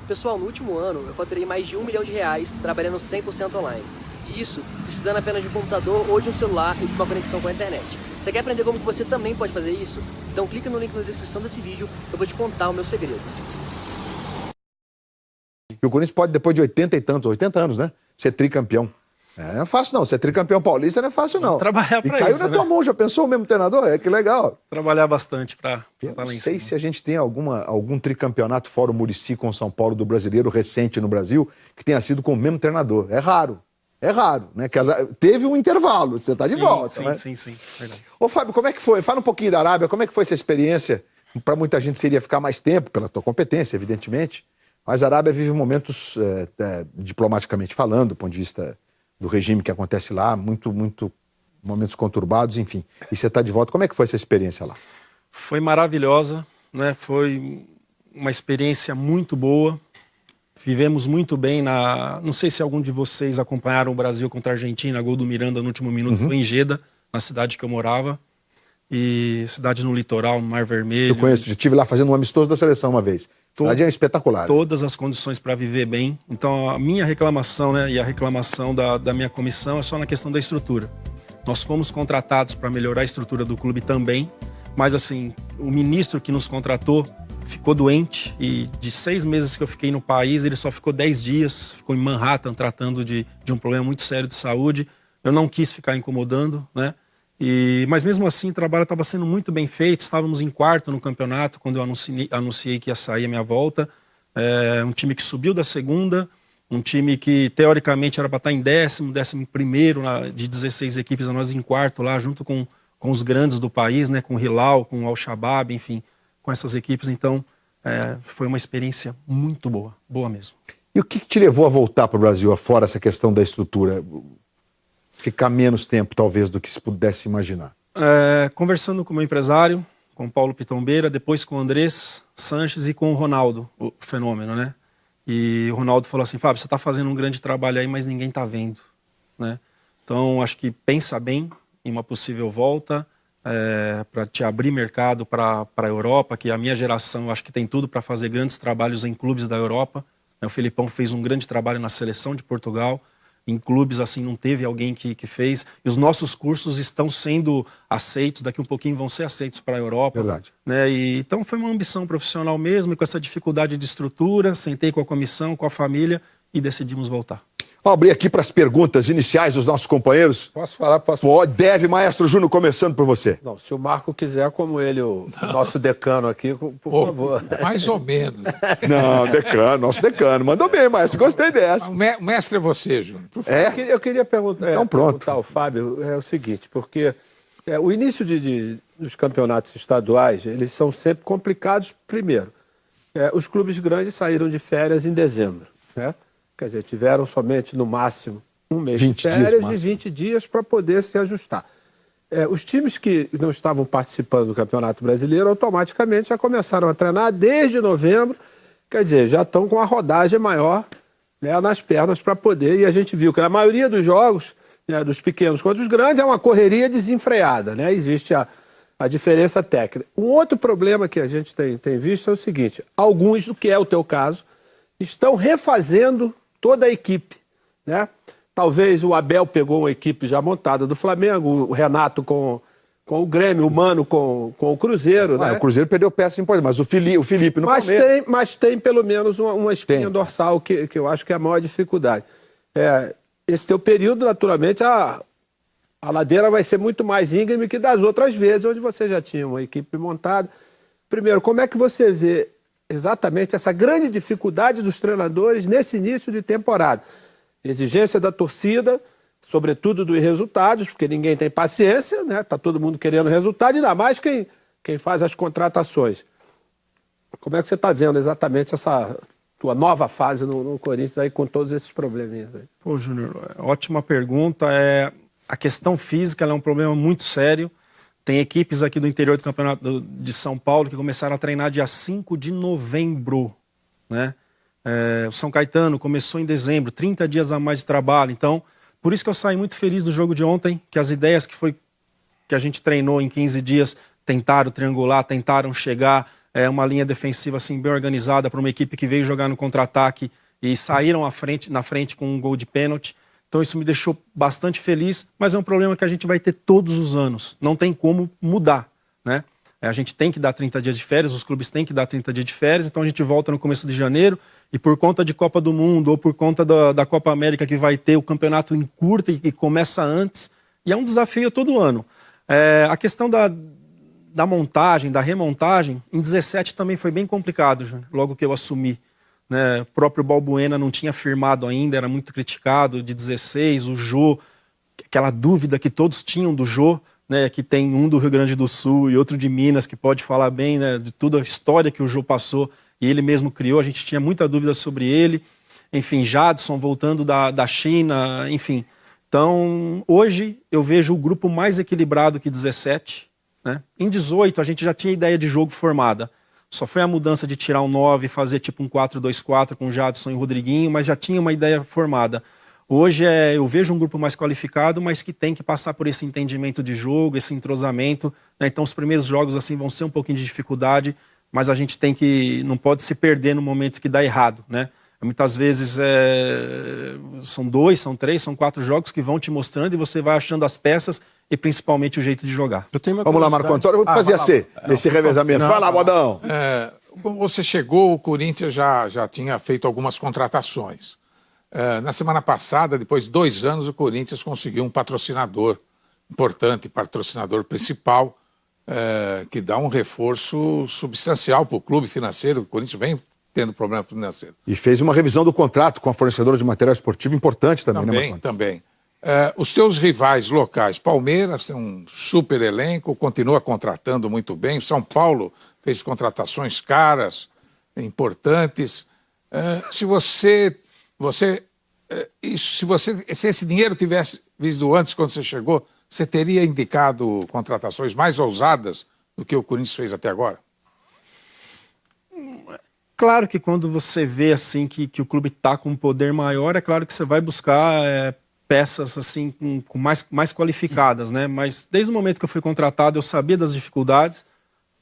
Pessoal, no último ano eu faturei mais de R$ 1 milhão trabalhando 100% online. E isso precisando apenas de um computador ou de um celular e de uma conexão com a internet. Você quer aprender como que você também pode fazer isso? Então clica no link na descrição desse vídeo que eu vou te contar o meu segredo. E o Corinthians pode, depois de 80 anos, né? Ser tricampeão. Não é fácil não, ser tricampeão paulista não é fácil não. Trabalhar E pra caiu isso, na tua mão, já pensou o mesmo treinador? Que legal. Trabalhar bastante para estar lá em Não sei cima. se a gente tem algum tricampeonato fora o Muricy com o São Paulo do brasileiro recente no Brasil que tenha sido com o mesmo treinador. É raro, né? Teve um intervalo, você está de volta. Sim, né? sim, verdade. Ô Fábio, como é que foi? Fala um pouquinho da Arábia, como é que foi essa experiência? Para muita gente seria ficar mais tempo, pela tua competência, evidentemente, mas a Arábia vive momentos, diplomaticamente falando, do ponto de vista do regime que acontece lá, muito momentos conturbados, enfim. E você está de volta, como é que foi essa experiência lá? Foi maravilhosa, né? Foi uma experiência muito boa. Vivemos muito bem não sei se algum de vocês acompanharam o Brasil contra a Argentina, gol do Miranda no último minuto, foi em Jeddah, na cidade que eu morava. E cidade no litoral, no Mar Vermelho. Eu conheço, já estive lá fazendo um amistoso da seleção uma vez. A cidade é espetacular. Todas as condições para viver bem. Então a minha reclamação, né, e a reclamação da minha comissão é só na questão da estrutura. Nós fomos contratados para melhorar a estrutura do clube também, mas assim, o ministro que nos contratou ficou doente e de 6 meses que eu fiquei no país, ele só ficou 10 dias, ficou em Manhattan tratando de um problema muito sério de saúde. Eu não quis ficar incomodando, né? Mas mesmo assim o trabalho estava sendo muito bem feito, estávamos em quarto no campeonato quando eu anunciei que ia sair a minha volta. Um time que subiu da segunda, um time que teoricamente era para estar em 11º de 16 equipes, nós em quarto lá, junto com os grandes do país, né, com o Hilal, com o Al-Shabaab, enfim, com essas equipes. Então foi uma experiência muito boa mesmo. E o que te levou a voltar para o Brasil, afora essa questão da estrutura? Ficar menos tempo, talvez, do que se pudesse imaginar. Conversando com o meu empresário, com o Paulo Pitombeira, depois com o Andrés Sanches e com o Ronaldo, o fenômeno, né? E o Ronaldo falou assim, Fábio, você está fazendo um grande trabalho aí, mas ninguém está vendo, né? Então, acho que pensa bem em uma possível volta, para te abrir mercado para a Europa, que a minha geração, acho que tem tudo para fazer grandes trabalhos em clubes da Europa. O Felipão fez um grande trabalho na seleção de Portugal. Em clubes, assim, não teve alguém que fez. E os nossos cursos estão sendo aceitos, daqui um pouquinho vão ser aceitos para a Europa. Verdade. Né? Então foi uma ambição profissional mesmo, e com essa dificuldade de estrutura, sentei com a comissão, com a família e decidimos voltar. Vou abrir aqui para as perguntas iniciais dos nossos companheiros. Posso falar? Posso? Deve, Maestro Júnior, começando por você. Não, se o Marco quiser, como ele, o nosso decano aqui, por favor. Mais ou menos. Não, decano, nosso decano. Mandou bem, Maestro, gostei dessa. O mestre é você, Júnior. Por favor. Eu queria perguntar, Então, pronto. perguntar ao Fábio o seguinte, porque o início dos campeonatos estaduais, eles são sempre complicados. Primeiro, os clubes grandes saíram de férias em dezembro, né? Quer dizer, tiveram somente, no máximo, um mês de férias e 20 dias para poder se ajustar. Os times que não estavam participando do Campeonato Brasileiro automaticamente já começaram a treinar desde novembro, quer dizer, já estão com a rodagem maior, né, nas pernas para poder. E a gente viu que na maioria dos jogos, né, dos pequenos contra os grandes, é uma correria desenfreada, né? Existe a diferença técnica. Um outro problema que a gente tem visto é o seguinte: alguns, do que é o teu caso, estão refazendo toda a equipe, né? Talvez o Abel pegou uma equipe já montada do Flamengo, o Renato com o Grêmio, o Mano com o Cruzeiro, né? O Cruzeiro perdeu peça importante, mas o Felipe no Palmeiras. Mas tem pelo menos uma espinha dorsal que eu acho que é a maior dificuldade. Esse teu período, naturalmente, a ladeira vai ser muito mais íngreme que das outras vezes, onde você já tinha uma equipe montada. Primeiro, como é que você vê exatamente essa grande dificuldade dos treinadores nesse início de temporada? Exigência da torcida, sobretudo dos resultados, porque ninguém tem paciência, né? Tá todo mundo querendo resultado, ainda mais quem faz as contratações. Como é que você está vendo exatamente essa tua nova fase no Corinthians aí, com todos esses probleminhas aí? Pô, Júnior, ótima pergunta. A questão física ela é um problema muito sério. Tem equipes aqui do interior do Campeonato de São Paulo que começaram a treinar dia 5 de novembro, né? O São Caetano começou em dezembro, 30 dias a mais de trabalho. Então, por isso que eu saí muito feliz do jogo de ontem, que as ideias que a gente treinou em 15 dias tentaram triangular, tentaram chegar. uma linha defensiva assim, bem organizada para uma equipe que veio jogar no contra-ataque e saíram na frente com um gol de pênalti. Então isso me deixou bastante feliz, mas é um problema que a gente vai ter todos os anos. Não tem como mudar, né? A gente tem que dar 30 dias de férias, os clubes têm que dar 30 dias de férias, então a gente volta no começo de janeiro e por conta de Copa do Mundo ou por conta da Copa América que vai ter, o campeonato encurta e começa antes. E é um desafio todo ano. A questão da montagem, da remontagem, em 17 também foi bem complicado, Júnior, logo que eu assumi. Né? O próprio Balbuena não tinha firmado ainda, era muito criticado. De 16, o Jô, aquela dúvida que todos tinham do Jô, né? Que tem um do Rio Grande do Sul e outro de Minas, que pode falar bem, né? De toda a história que o Jô passou e ele mesmo criou. A gente tinha muita dúvida sobre ele. Enfim, Jadson voltando da China, enfim. Então, hoje eu vejo o grupo mais equilibrado que 17. Né? Em 18, a gente já tinha ideia de jogo formada. Só foi a mudança de tirar um 9 e fazer tipo um 4-2-4 com Jadson e Rodriguinho, mas já tinha uma ideia formada. Hoje eu vejo um grupo mais qualificado, mas que tem que passar por esse entendimento de jogo, esse entrosamento. Né? Então os primeiros jogos assim vão ser um pouquinho de dificuldade, mas a gente não pode se perder no momento que dá errado. Né? Muitas vezes são 2, são 3, são 4 jogos que vão te mostrando e você vai achando as peças e principalmente o jeito de jogar. Vamos lá, Marco Antônio, vamos fazer esse revezamento. Vai lá, Bodão. Quando você chegou, o Corinthians já tinha feito algumas contratações. Na semana passada, depois de 2 anos, o Corinthians conseguiu um patrocinador importante, patrocinador principal, que dá um reforço substancial para o clube financeiro. O Corinthians vem tendo problema financeiro. E fez uma revisão do contrato com a fornecedora de material esportivo importante também, né, Marco? Também. Os seus rivais locais, Palmeiras tem um super elenco, continua contratando muito bem. São Paulo fez contratações caras, importantes. Se esse dinheiro tivesse visto antes, quando você chegou, você teria indicado contratações mais ousadas do que o Corinthians fez até agora? Claro que quando você vê assim que o clube está com um poder maior, é claro que você vai buscar peças assim com mais qualificadas, né? Mas desde o momento que eu fui contratado, eu sabia das dificuldades.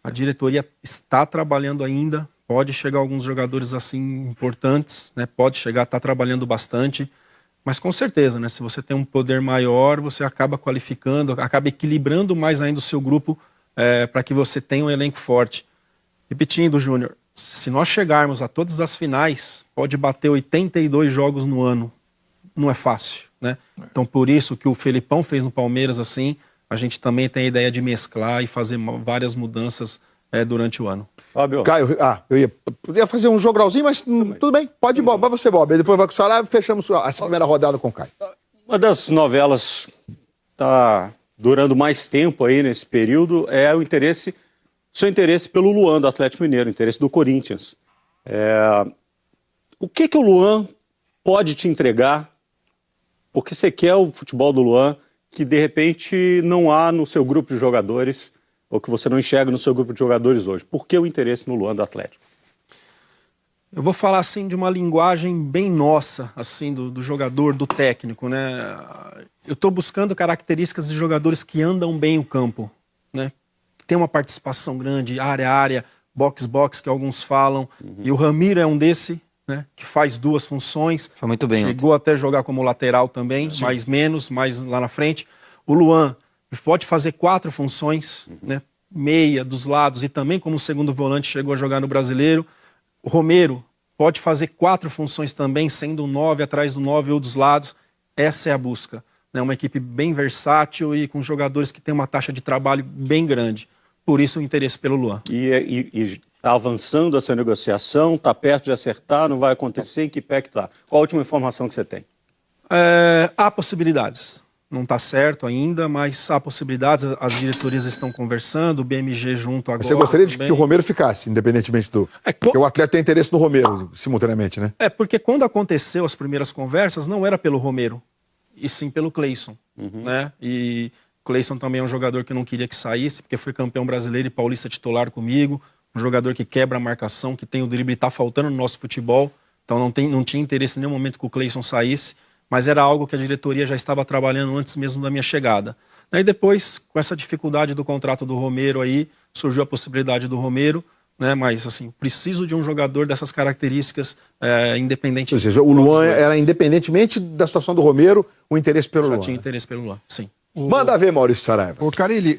A diretoria está trabalhando ainda. Pode chegar alguns jogadores assim importantes, né? Pode chegar, está trabalhando bastante. Mas com certeza, né? Se você tem um poder maior, você acaba qualificando, acaba equilibrando mais ainda o seu grupo para que você tenha um elenco forte. Repetindo, Júnior, se nós chegarmos a todas as finais, pode bater 82 jogos no ano. Não é fácil, né? Então, por isso que o Felipão fez no Palmeiras assim, a gente também tem a ideia de mesclar e fazer várias mudanças durante o ano. Fábio. Caio, eu ia fazer um jogralzinho, mas tudo bem, pode ir, Bob, vai você, Bob. Depois vai com o Saraiva e fechamos essa primeira rodada com o Caio. Uma das novelas está durando mais tempo aí nesse período é seu interesse pelo Luan do Atlético Mineiro, o interesse do Corinthians. O que o Luan pode te entregar? Porque você quer o futebol do Luan que de repente não há no seu grupo de jogadores ou que você não enxerga no seu grupo de jogadores hoje. Por que o interesse no Luan do Atlético? Eu vou falar assim de uma linguagem bem nossa, assim do jogador, do técnico, né? Eu estou buscando características de jogadores que andam bem o campo, né? Tem uma participação grande, área a área, box que alguns falam. E o Ramiro é um desse, né? Que faz 2 funções. Foi muito bem. Chegou até a jogar como lateral também, mais lá na frente. O Luan pode fazer 4 funções, né? Meia, dos lados e também como segundo volante chegou a jogar no Brasileiro. O Romero pode fazer 4 funções também, sendo um 9 atrás do 9 ou dos lados. Essa é a busca. Né? Uma equipe bem versátil e com jogadores que têm uma taxa de trabalho bem grande. Por isso o interesse pelo Luan. E está avançando essa negociação, está perto de acertar, não vai acontecer, em que pé que está? Qual a última informação que você tem? Há possibilidades. Não está certo ainda, mas há possibilidades. As diretorias estão conversando, o BMG junto agora. Você gostaria de que o Romero ficasse, independentemente do... Porque o atleta tem interesse no Romero, simultaneamente, né? Porque quando aconteceu as primeiras conversas, não era pelo Romero, e sim pelo Cleison. Né? E o Cleison também é um jogador que eu não queria que saísse, porque foi campeão brasileiro e paulista titular comigo. Um jogador que quebra a marcação, que tem o drible, está faltando no nosso futebol. Então não tinha interesse em nenhum momento que o Cleison saísse. Mas era algo que a diretoria já estava trabalhando antes mesmo da minha chegada. Aí depois, com essa dificuldade do contrato do Romero aí, surgiu a possibilidade do Romero, né? Mas, assim, preciso de um jogador dessas características, independente. Ou seja, o Luan era, independentemente da situação do Romero, o interesse pelo Luan. Já tinha interesse pelo Luan, sim. Manda ver, Maurício Saraiva. Ô, Carille,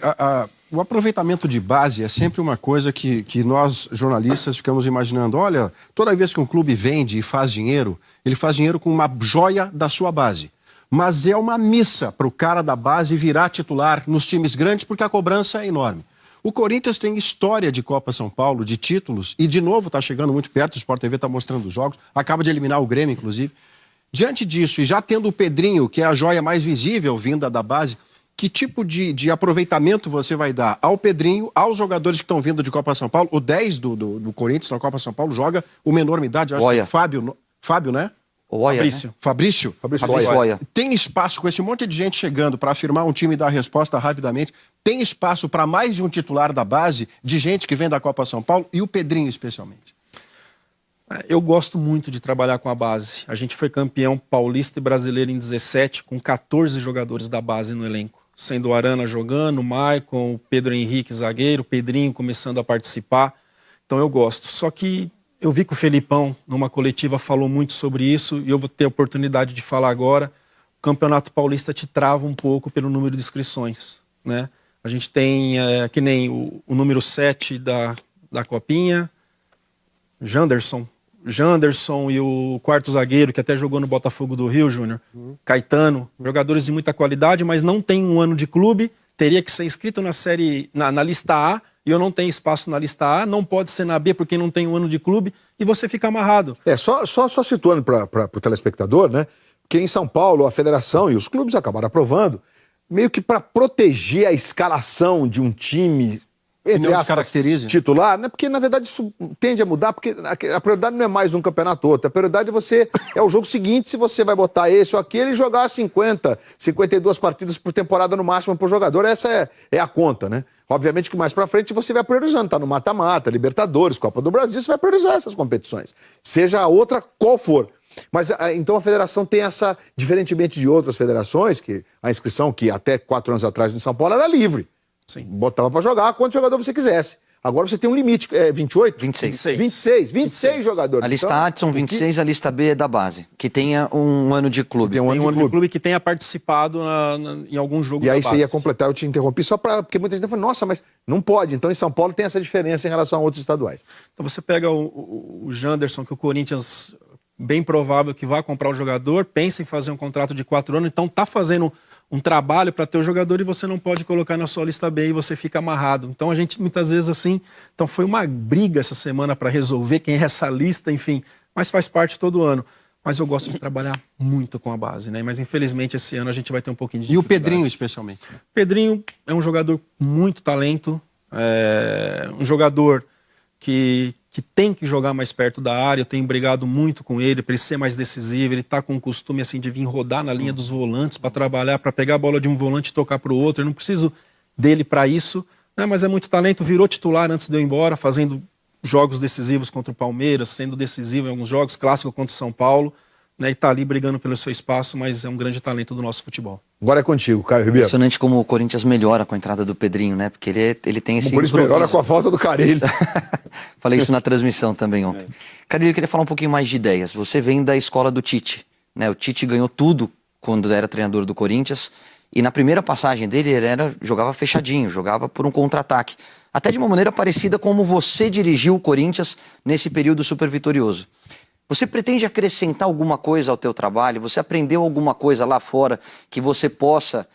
o aproveitamento de base é sempre uma coisa que nós, jornalistas, ficamos imaginando. Olha, toda vez que um clube vende e faz dinheiro, ele faz dinheiro com uma joia da sua base. Mas é uma missa para o cara da base virar titular nos times grandes, porque a cobrança é enorme. O Corinthians tem história de Copa São Paulo, de títulos, e de novo está chegando muito perto, o Sport TV está mostrando os jogos, acaba de eliminar o Grêmio, inclusive. Diante disso, e já tendo o Pedrinho, que é a joia mais visível vinda da base, que tipo de aproveitamento você vai dar ao Pedrinho, aos jogadores que estão vindo de Copa São Paulo? O 10 do Corinthians na Copa São Paulo joga uma enorme idade, acho que é Fábio, né? Fabrício. Fabrício Oia. Tem espaço com esse monte de gente chegando para afirmar um time e dar resposta rapidamente? Tem espaço para mais de um titular da base, de gente que vem da Copa São Paulo e o Pedrinho especialmente? Eu gosto muito de trabalhar com a base. A gente foi campeão paulista e brasileiro em 17, com 14 jogadores da base no elenco. Sendo o Arana jogando, o Maicon, o Pedro Henrique zagueiro, o Pedrinho começando a participar. Então eu gosto. Só que eu vi que o Felipão, numa coletiva, falou muito sobre isso e eu vou ter a oportunidade de falar agora. O Campeonato Paulista te trava um pouco pelo número de inscrições, né? A gente tem, que nem o número 7 da Copinha, Janderson e o quarto zagueiro, que até jogou no Botafogo do Rio, Júnior, Caetano, jogadores de muita qualidade, mas não tem um ano de clube, teria que ser inscrito na lista A, e eu não tenho espaço na lista A, não pode ser na B porque não tem um ano de clube, e você fica amarrado. Só situando para o telespectador, né? Porque em São Paulo a federação e os clubes acabaram aprovando, meio que para proteger a escalação de um time, entre aspas, titular, né? Porque na verdade isso tende a mudar, porque a prioridade não é mais um campeonato ou outro, a prioridade é o jogo seguinte, se você vai botar esse ou aquele e jogar 52 partidas por temporada no máximo pro jogador, essa é a conta, né? Obviamente que mais pra frente você vai priorizando, tá no mata-mata, Libertadores, Copa do Brasil, você vai priorizar essas competições, seja a outra qual for. Mas então a federação tem essa, diferentemente de outras federações, que a inscrição, que até 4 anos atrás no São Paulo era livre. Sim. Botava pra jogar quanto jogador você quisesse. Agora você tem um limite, 28? 26 jogadores. A lista A são 26, a lista B é da base. Que tenha um ano de clube. Tem um ano de clube que tenha participado em algum jogo da base. E aí você ia completar, eu te interrompi, porque muita gente fala, nossa, mas não pode. Então em São Paulo tem essa diferença em relação a outros estaduais. Então você pega o Janderson, que o Corinthians, bem provável que vai comprar o jogador, pensa em fazer um contrato de 4 anos, então tá fazendo um trabalho para ter o jogador e você não pode colocar na sua lista B e você fica amarrado. Então a gente muitas vezes assim, então foi uma briga essa semana para resolver quem é essa lista, enfim, mas faz parte todo ano. Mas eu gosto de trabalhar muito com a base, né? Mas infelizmente esse ano a gente vai ter um pouquinho de dificuldade. E o Pedrinho especialmente? Pedrinho é um jogador com muito talento, um jogador que tem que jogar mais perto da área, eu tenho brigado muito com ele para ele ser mais decisivo, ele tá com o costume assim de vir rodar na linha dos volantes para trabalhar, para pegar a bola de um volante e tocar para o outro, eu não preciso dele para isso, né? Mas é muito talento, virou titular antes de eu ir embora, fazendo jogos decisivos contra o Palmeiras, sendo decisivo em alguns jogos, clássico contra o São Paulo, né? E tá ali brigando pelo seu espaço, mas é um grande talento do nosso futebol. Agora é contigo, Caio Ribeiro. Impressionante como o Corinthians melhora com a entrada do Pedrinho, né? Porque ele tem esse... Por isso melhora com a falta do Carille. Falei isso na transmissão também ontem. Carille, eu queria falar um pouquinho mais de ideias. Você vem da escola do Tite, né? O Tite ganhou tudo quando era treinador do Corinthians e na primeira passagem dele ele jogava fechadinho, jogava por um contra-ataque. Até de uma maneira parecida como você dirigiu o Corinthians nesse período super vitorioso. Você pretende acrescentar alguma coisa ao teu trabalho? Você aprendeu alguma coisa lá fora que você possa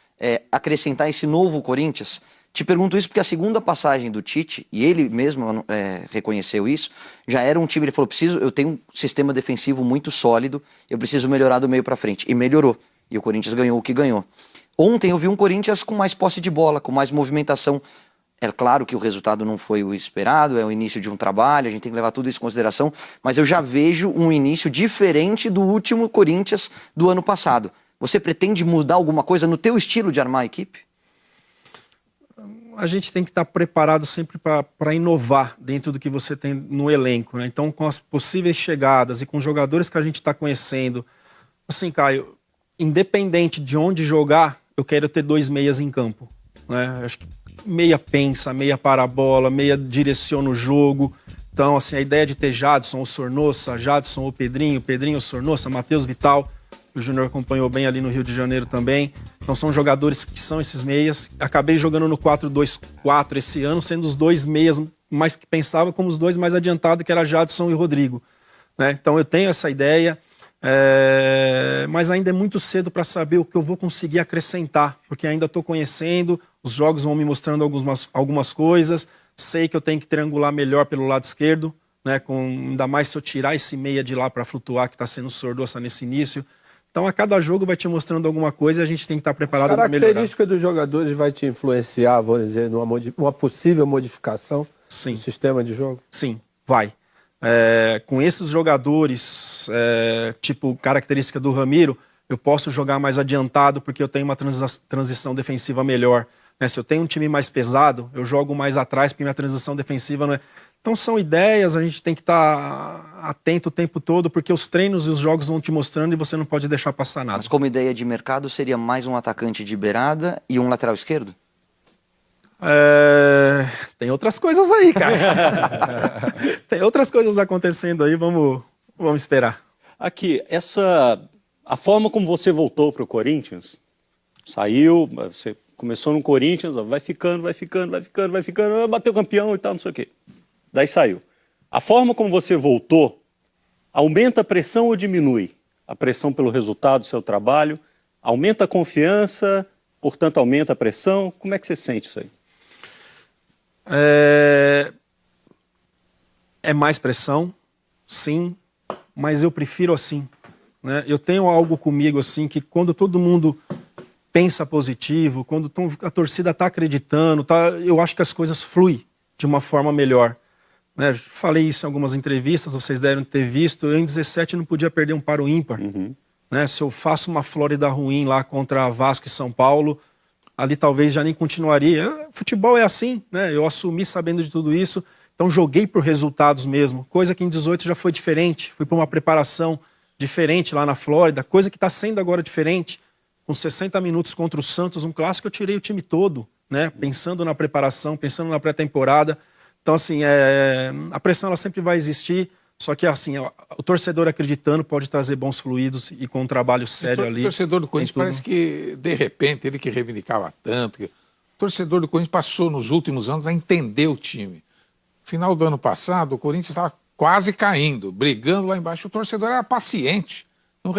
acrescentar esse novo Corinthians? Te pergunto isso porque a segunda passagem do Tite, e ele mesmo reconheceu isso, já era um time, ele falou, eu tenho um sistema defensivo muito sólido, eu preciso melhorar do meio para frente. E melhorou. E o Corinthians ganhou o que ganhou. Ontem eu vi um Corinthians com mais posse de bola, com mais movimentação. É claro que o resultado não foi o esperado, é o início de um trabalho, a gente tem que levar tudo isso em consideração, mas eu já vejo um início diferente do último Corinthians do ano passado. Você pretende mudar alguma coisa no teu estilo de armar a equipe? A gente tem que estar preparado sempre para inovar dentro do que você tem no elenco, né? Então, com as possíveis chegadas e com os jogadores que a gente está conhecendo, assim, Caio, independente de onde jogar, eu quero ter 2 meias em campo, né? Acho que meia pensa, meia para a bola, meia direciona o jogo. Então, assim, a ideia de ter Jadson ou Sornossa, Jadson ou Pedrinho, Pedrinho ou Sornossa, Matheus Vital, o Júnior acompanhou bem ali no Rio de Janeiro também. Então são jogadores que são esses meias. Acabei jogando no 4-2-4 esse ano, sendo os dois meias mais que pensava como os dois mais adiantados, que era Jadson e Rodrigo. Né? Então eu tenho essa ideia, mas ainda é muito cedo para saber o que eu vou conseguir acrescentar, porque ainda estou conhecendo, os jogos vão me mostrando algumas coisas, sei que eu tenho que triangular melhor pelo lado esquerdo, né? Ainda mais se eu tirar esse meia de lá para flutuar, que está sendo Sornossa nesse início. Então, a cada jogo vai te mostrando alguma coisa e a gente tem que estar preparado para melhorar. A característica dos jogadores vai te influenciar, vamos dizer, numa possível modificação do sistema de jogo? Sim, vai. Com esses jogadores, tipo característica do Ramiro, eu posso jogar mais adiantado porque eu tenho uma transição defensiva melhor. Né? Se eu tenho um time mais pesado, eu jogo mais atrás porque minha transição defensiva não é... Então são ideias, a gente tem que estar atento o tempo todo, porque os treinos e os jogos vão te mostrando e você não pode deixar passar nada. Mas como ideia de mercado, seria mais um atacante de beirada e um lateral esquerdo? Tem outras coisas aí, cara. Tem outras coisas acontecendo aí, vamos esperar. Aqui, a forma como você voltou para o Corinthians, saiu, você começou no Corinthians, vai ficando, bateu campeão e tal, não sei o quê. Daí saiu. A forma como você voltou, aumenta a pressão ou diminui? A pressão pelo resultado do seu trabalho? Aumenta a confiança, portanto aumenta a pressão? Como é que você sente isso aí? É mais pressão, sim, mas eu prefiro assim. Né? Eu tenho algo comigo assim, que quando todo mundo pensa positivo, quando a torcida está acreditando, eu acho que as coisas fluem de uma forma melhor. Né? Falei isso em algumas entrevistas, vocês devem ter visto. Eu em 17 não podia perder um par ou ímpar. Né? Se eu faço uma Flórida ruim lá contra Vasco e São Paulo, ali talvez já nem continuaria. Futebol é assim, né? Eu assumi sabendo de tudo isso, então joguei por resultados mesmo. Coisa que em 18 já foi diferente. Fui para uma preparação diferente lá na Flórida, coisa que está sendo agora diferente. Com 60 minutos contra o Santos, um clássico, eu tirei o time todo, né? Pensando na preparação, pensando na pré-temporada. Então, assim, a pressão ela sempre vai existir, só que assim, o torcedor acreditando pode trazer bons fluidos e com um trabalho sério ali. O torcedor do Corinthians parece que, de repente, ele que reivindicava tanto, o torcedor do Corinthians passou nos últimos anos a entender o time. No final do ano passado, o Corinthians estava quase caindo, brigando lá embaixo. O torcedor era paciente,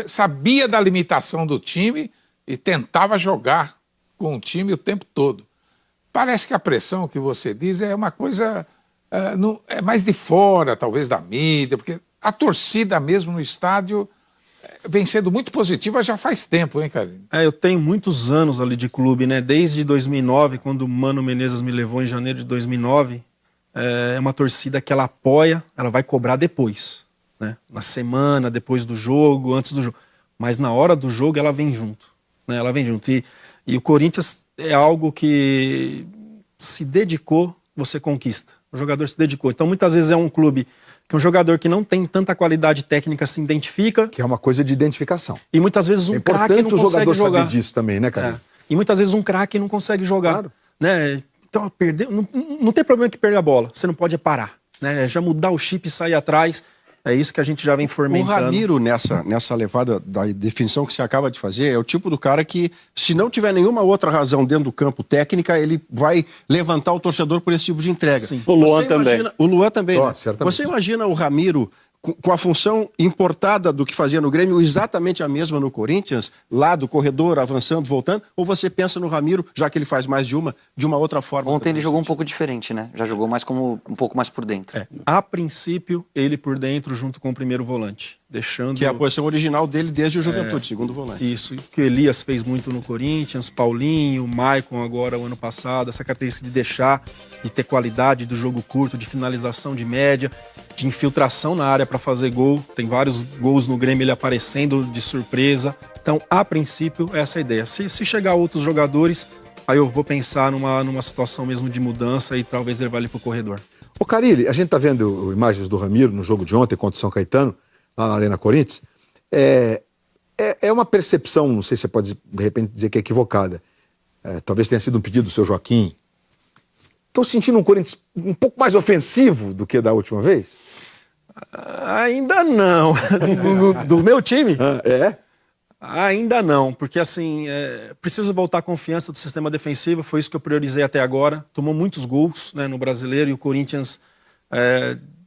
sabia da limitação do time e tentava jogar com o time o tempo todo. Parece que a pressão que você diz é uma coisa é mais de fora, talvez, da mídia, porque a torcida mesmo no estádio vem sendo muito positiva já faz tempo, hein, Carlinhos? Eu tenho muitos anos ali de clube, né? Desde 2009, quando o Mano Menezes me levou em janeiro de 2009, é uma torcida que ela apoia, ela vai cobrar depois, né? Na semana, depois do jogo, antes do jogo. Mas na hora do jogo ela vem junto, né? Ela vem junto. E o Corinthians é algo que se dedicou, você conquista. O jogador se dedicou. Então, muitas vezes é um clube que um jogador que não tem tanta qualidade técnica se identifica. Que é uma coisa de identificação. E muitas vezes um craque não consegue jogar. É importante o jogador saber disso também, né, cara? E muitas vezes um craque não consegue jogar. Claro. Né? Então, não tem problema que perder a bola. Você não pode parar. Né? Já mudar o chip e sair atrás. É isso que a gente já vem fomentando. O Ramiro, nessa levada da definição que você acaba de fazer, é o tipo do cara que, se não tiver nenhuma outra razão dentro do campo técnica, ele vai levantar o torcedor por esse tipo de entrega. Sim. O Luan também. O Luan também. Oh, né? certamente. Você imagina o Ramiro com a função importada do que fazia no Grêmio, exatamente a mesma no Corinthians, lá do corredor, avançando, voltando, ou você pensa no Ramiro, já que ele faz mais de uma outra forma? Ontem ele jogou um pouco diferente, né? Já jogou mais como um pouco mais por dentro. A princípio, ele por dentro junto com o primeiro volante, deixando... Que é a posição original dele desde o Juventude, segundo volante. Isso, que o Elias fez muito no Corinthians, Paulinho, Maicon agora o ano passado, essa característica de deixar, de ter qualidade do jogo curto, de finalização de média, de infiltração na área para fazer gol. Tem vários gols no Grêmio ele aparecendo de surpresa. Então, a princípio, essa é a ideia. Se chegar outros jogadores, aí eu vou pensar numa situação mesmo de mudança e talvez levar ele para o corredor. Ô Carille, a gente tá vendo imagens do Ramiro no jogo de ontem contra o São Caetano, lá na Arena Corinthians. É uma percepção, não sei se você pode de repente dizer que é equivocada. Talvez tenha sido um pedido do seu Joaquim. Estou sentindo um Corinthians um pouco mais ofensivo do que da última vez? Ainda não. Do meu time? É? Ainda não, porque assim, precisa voltar a confiança do sistema defensivo, foi isso que eu priorizei até agora. Tomou muitos gols, né, no Brasileiro, e o Corinthians,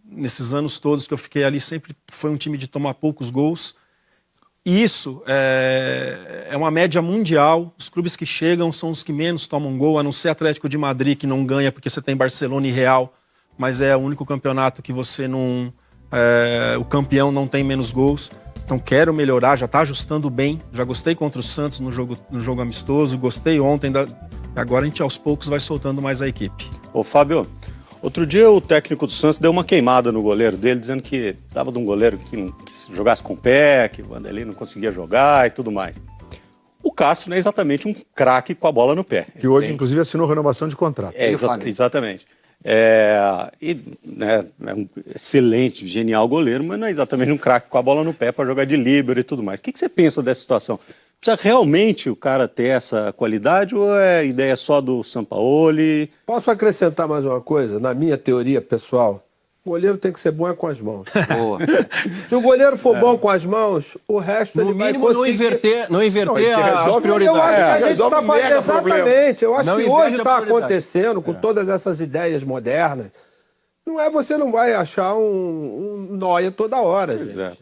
nesses anos todos que eu fiquei ali, sempre foi um time de tomar poucos gols. E isso é uma média mundial. Os clubes que chegam são os que menos tomam gol, a não ser Atlético de Madrid, que não ganha porque você tem Barcelona e Real, mas é o único campeonato que você não... o campeão não tem menos gols. Então quero melhorar, já está ajustando bem. Já gostei contra o Santos no jogo amistoso, gostei ontem. Agora a gente aos poucos vai soltando mais a equipe. Ô Fábio, outro dia o técnico do Santos deu uma queimada no goleiro dele, dizendo que precisava de um goleiro que jogasse com o pé, que o Vanderlei não conseguia jogar e tudo mais. O Cássio não é exatamente um craque com a bola no pé. Que hoje, inclusive, assinou renovação de contrato. Exatamente. É um excelente, genial goleiro, mas não é exatamente um craque com a bola no pé para jogar de líbero e tudo mais. O que você pensa dessa situação? Precisa realmente o cara ter essa qualidade ou é ideia só do Sampaoli? Posso acrescentar mais uma coisa? Na minha teoria pessoal, o goleiro tem que ser bom com as mãos. Boa. Se o goleiro for bom com as mãos, o resto No ele vai mínimo, conseguir... não inverter as prioridades. Eu acho que a gente Resolve está fazendo mega problema. exatamente. Eu acho Não que inverte hoje a está prioridade. acontecendo com todas essas ideias modernas. Você não vai achar um Neuer toda hora, Pois gente. é.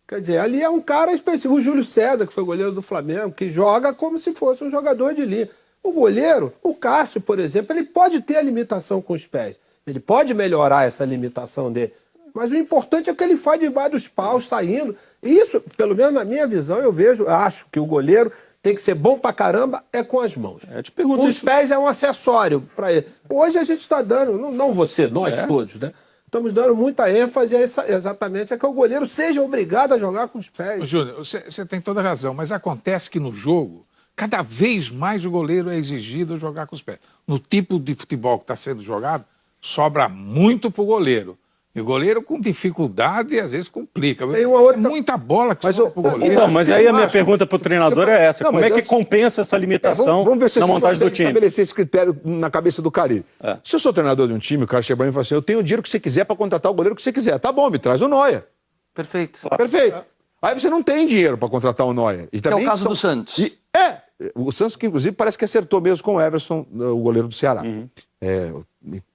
Quer dizer, ali é um cara específico. O Júlio César, que foi goleiro do Flamengo, que joga como se fosse um jogador de linha. O goleiro, o Cássio, por exemplo, ele pode ter a limitação com os pés. Ele pode melhorar essa limitação dele. Mas o importante é que ele faz debaixo dos paus, saindo. Isso, pelo menos na minha visão, acho que o goleiro tem que ser bom pra caramba com as mãos. Eu te pergunto Os pés é um acessório para ele. Hoje a gente está dando, não você, nós todos, né? Estamos dando muita ênfase exatamente a que o goleiro seja obrigado a jogar com os pés. Júnior, você tem toda a razão, mas acontece que no jogo, cada vez mais o goleiro é exigido a jogar com os pés. No tipo de futebol que está sendo jogado, sobra muito para o goleiro. E o goleiro com dificuldade às vezes complica. Tem uma outra... É muita bola que sobra para o goleiro. Então, mas aí a minha pergunta para o treinador é essa. Não, Como mas é que antes- compensa essa limitação Vamos ver se na montagem do time? estabelecer esse critério na cabeça do Carille. Se eu sou treinador de um time, o cara chega pra mim e fala assim, eu tenho o dinheiro que você quiser para contratar o goleiro que você quiser. Tá bom, me traz o Neuer. Perfeito. Perfeito. Aí você não tem dinheiro para contratar o Neuer. E também o caso do Santos. O Santos, que inclusive parece que acertou mesmo com o Everson, o goleiro do Ceará.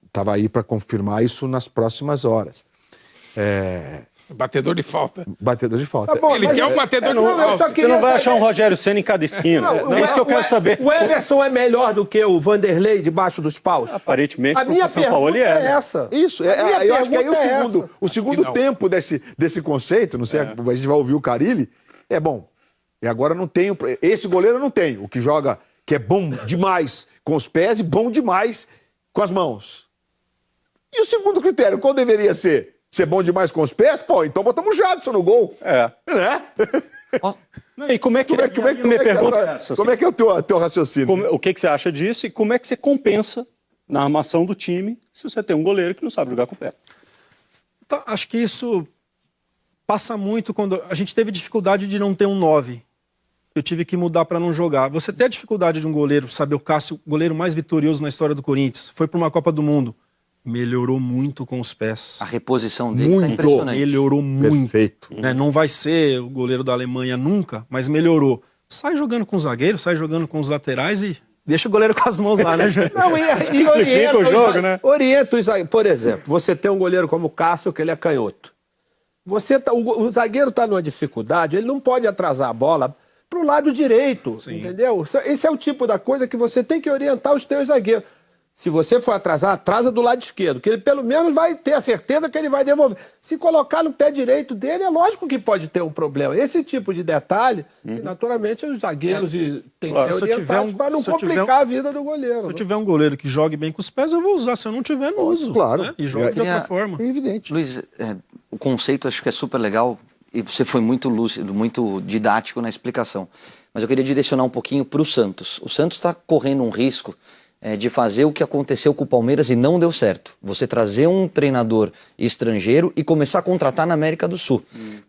Estava aí para confirmar isso nas próximas horas. Batedor de falta. Batedor de falta. Tá bom, Ele mas quer um batedor de eu falta. só Você queria não vai saber- achar um Rogério Ceni em cada esquina. É isso que eu quero saber. O Everson é melhor do que o Vanderlei debaixo dos paus? Aparentemente, A pro minha São Paulo pergunta ele é. é Né? essa. Isso, A minha eu acho que aí pergunta é essa. o segundo não. tempo desse conceito, não sei, a gente vai ouvir o Carille, é bom. E agora não tenho. Esse goleiro eu não tenho. O que joga, que é bom demais com os pés e bom demais com as mãos. E o segundo critério, qual deveria ser? Ser bom demais com os pés? Pô, então botamos o Jadson no gol. Né? Não, e como é que Como é que é o teu raciocínio? o que você acha disso e como é que você compensa na armação do time se você tem um goleiro que não sabe jogar com o pé? Tá, acho que isso passa muito quando a gente teve dificuldade de não ter um 9. Eu tive que mudar para não jogar. Você tem a dificuldade de um goleiro, sabe, o Cássio, o goleiro mais vitorioso na história do Corinthians, foi para uma Copa do Mundo. Melhorou muito com os pés. A reposição dele tá impressionante. Melhorou muito. Perfeito. Né? Não vai ser o goleiro da Alemanha nunca, mas melhorou. Sai jogando com os zagueiros, sai jogando com os laterais e deixa o goleiro com as mãos lá, né, Júnior? Não, e orienta o jogo, né? Orienta os zagueiros. Por exemplo, você tem um goleiro como o Cássio, que ele é canhoto. O zagueiro está numa dificuldade, ele não pode atrasar a bola para o lado direito, entendeu? Esse é o tipo da coisa que você tem que orientar os teus zagueiros. Se você for atrasar, atrasa do lado esquerdo, que ele pelo menos vai ter a certeza que ele vai devolver. Se colocar no pé direito dele, é lógico que pode ter um problema. Esse tipo de detalhe, naturalmente, os zagueiros têm que ser orientados para não complicar a vida do goleiro. Se eu tiver um goleiro que jogue bem com os pés, eu vou usar. Se eu não tiver, não uso. Claro. Né? E joga de outra forma. É evidente. Luiz, o conceito acho que é super legal e você foi muito lúcido, muito didático na explicação. Mas eu queria direcionar um pouquinho para o Santos. O Santos está correndo um risco de fazer o que aconteceu com o Palmeiras e não deu certo. Você trazer um treinador estrangeiro e começar a contratar na América do Sul.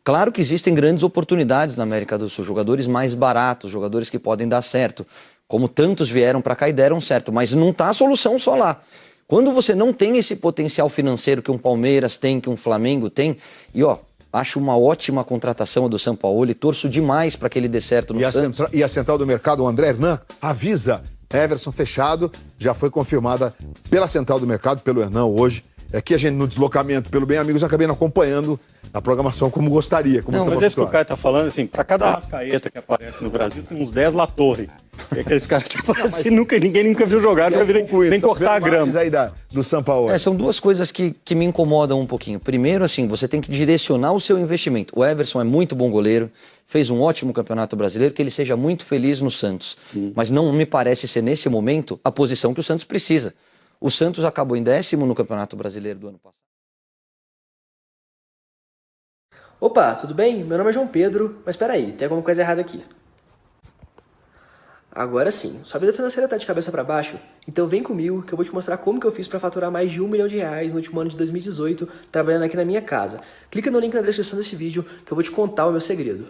Claro que existem grandes oportunidades na América do Sul, jogadores mais baratos, jogadores que podem dar certo, como tantos vieram para cá e deram certo, mas não está a solução só lá. Quando você não tem esse potencial financeiro que um Palmeiras tem, que um Flamengo tem, e ó, acho uma ótima contratação a do Sampaoli, torço demais para que ele dê certo no Santos. E a central do mercado, o André Hernan, avisa, Everson fechado, já foi confirmada pela central do mercado, pelo Hernan hoje. É que a gente, no deslocamento pelo Bem Amigos, acabei não acompanhando a programação como gostaria. Como Mas esse que o Caio tá falando, assim, para cada Arrascaeta que aparece no Brasil, tem uns 10 La Torre. É aqueles caras que aparecem que ninguém nunca viu jogar, nunca viu nem cortar a grama. Aí do Sampaoli. São duas coisas que me incomodam um pouquinho. Primeiro, assim, você tem que direcionar o seu investimento. O Everson é muito bom goleiro, fez um ótimo campeonato brasileiro, que ele seja muito feliz no Santos. Mas não me parece ser, nesse momento, a posição que o Santos precisa. O Santos acabou em 10º no Campeonato Brasileiro do ano passado. Opa, tudo bem? Meu nome é João Pedro, mas peraí, tem alguma coisa errada aqui. Agora sim, sua vida financeira tá de cabeça para baixo? Então vem comigo que eu vou te mostrar como que eu fiz para faturar mais de R$1 milhão no último ano de 2018, trabalhando aqui na minha casa. Clica no link na descrição desse vídeo que eu vou te contar o meu segredo.